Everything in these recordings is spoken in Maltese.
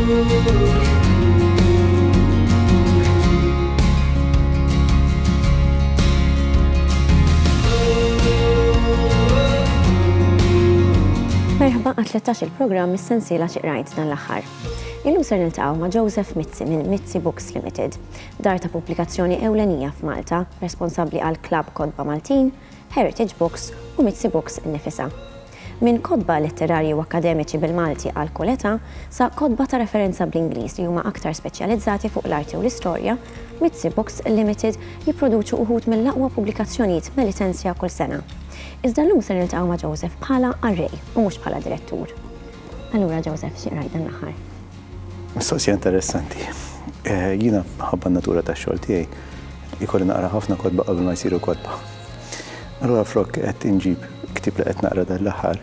Merħba għat-13 il-programm mis-sensiela xi qrajt dan l-aħħar. Illum ser niltaqgħu ma' Joseph Mizzi minn Mizzi Books Limited, dar ta' pubblikazzjoni ewlenija f'Malta, responsabbli għal Klabb Kodba Maltin, Heritage Books u Mizzi Books innifisha. Minn kodba letterarji u akademiċi bil-Malti għal koleta sa kodba ta' referenza bl-Ingliż li huma aktar speċjalizzati fuq l-arti u l-istorja, Mizzi Books Limited jipproduċu uħud mill-aqwa pubblikazzjonijiet me-licenzja kull sena. Iżda llum se niltaqgħu ma' Joseph bħala arrej u mhux bħala direttur. Allura Joseph, xi qrajt dan l-aħħar? Mistoqsija interessanti. Jiena ħabba n-natura tax-xogħol tiegħi ikolli naqra ħafna kodba qabel ma jsiru kodba. Allura flok qed inġib ktib li qed naqra dan l-aħħar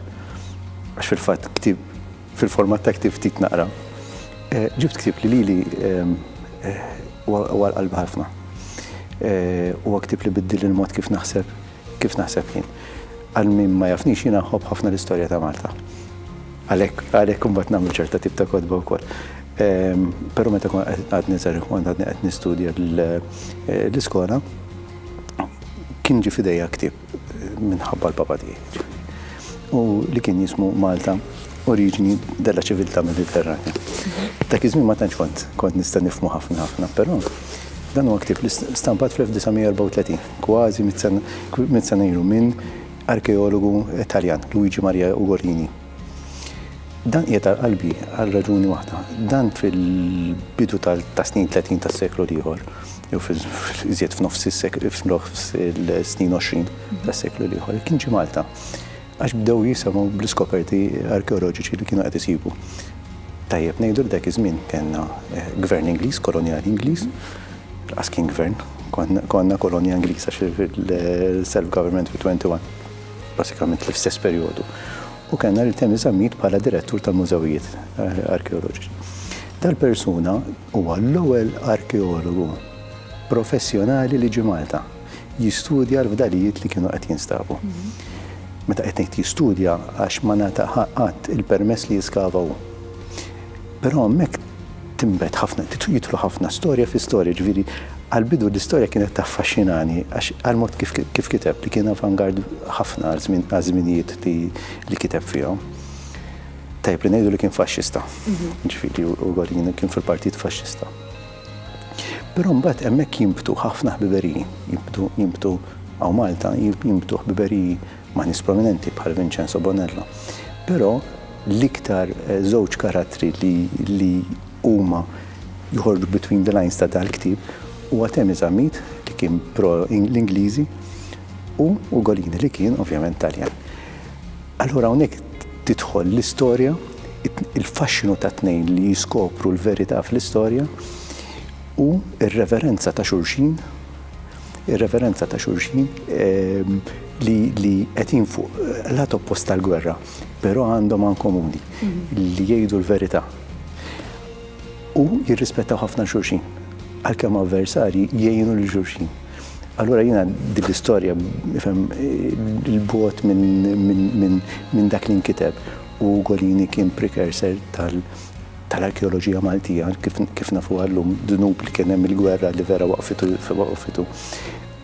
għax fil-fatt ktib fil-format ta' ktib ftit naqra. Ġibt ktib li lili huwa qalb ħafna. Huwa ktib li biddil il-mod kif naħseb jien. Għal min ma jafnix jiena nħobb ħafna l-istorja ta' Malta. Għalhekk imbagħad nagħmel ċerta tip ta' kodba wkoll. Però meta għadni żgħir kont għadni qed nistudja l-iskola kien ġie f'idejja ktieb minħabba l-papa tiegħi. U li kien jismu Malta, oriġini della ċiviltà mediterranja. Dak iż-żmien ma tantx kont nista' nifhmu ħafna, però dan huwa ktieb li stampat fl-1934, kważi mit sena ilu minn arkeologu Taljan, Luigi Maria Ugolini. Dan qiegħed qalbi għal raġuni waħda. Dan fil-bidu ta' snin 30 tas-seklu ieħor, jew iżjed f'nofs il-snin 20 tas-seklu ieħor, kien ġie Malta. Għax bdew jisimgħu bl-iskoperti arkeoloġiċi li kienu qed isibu. Tajjeb ngħidu dak iż-żmien kellna gvern Ingliż, kolonjali Ingliż, laqas kien gvern, konna kolonja Ingliża fil-self-government fil-21, basikament l-istess perjodu. U kellna l-Temi Żammit bħala direttur tal-mużewijiet arkeoloġiċi. Dal-persuna huwa l-ewwel arkeologu professjonali li ġie Malta jistudja l-fdalijiet li kienu qed jinstabu. Meta qed ngħid jistudja għax ma nata qatt il-permess li jiskavaw. Però hemmhekk timbet ħafna, jidħlu ħafna storja fi storja, ġifieri għal-bidu l-istorja kienet taffaxxinani għax għal-mod kif kiteb li kien avangard ħafna għal-żminijiet li kiteb fihom. Tajjeb li ngħidu li kien faxxista. Ġifieri Ugolini kien fil-Partit Faxxista. Però mbagħad hemmhekk jimbtu ħafna ħbiberiji, jimbtu għaw Malta, jimbtu ħbiberiji ma' nies prominenti bħal Vincenzo Bonella. Però l-iktar żewġ karattri li huma joħorġu between the lines ta' dal-ktieb huwa Temi Żammit li kien pro l-Ingliżi u Ugolini li kien ovvjament Taljan. Allura hawnhekk tidħol l-istorja, il-faxxinu ta' tnejn li jiskopru l-verità fl-istorja u ir-reverenza ta' xulxin li qed fuq lat oppost tal-gwerra, però għandhom għan komuni li jgħidu l-verità u jirrispettaw ħafna xulxin. Għalkemm avversarji jgħinu l-xulxin. Allura jiena din l-istorja il-bogħod minn dak li nkiteb u Ugolini kien precursor tal-arkeoloġija Maltija kif nafuha llum dnub li kien hemm il-gwerra li vera waqfitu.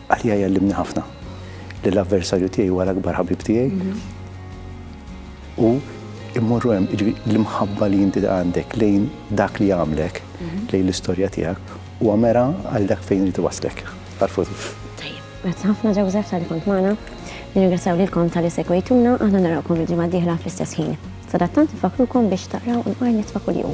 Għalija jgħallimni ħafna li l-avversarju tiegħi huwa l-akbar ħabib tiegħi u immorru hemm l-imħabba li inti għandek lejn dak li għamlek lejn l-istorja tiegħek u għamera għal dak fejn li tiwaslek għal-futur. Tajjeb, grazzi ħafna Joseph tal-li kont magħna. Nirringrazzjaw lilkom tal-li segwejtuna, aħna narawkom il-ġimgħa d-dieħla fl-istess ħin. Sadattant nfakrukom biex taqraw il-qarnet ta' kuljum.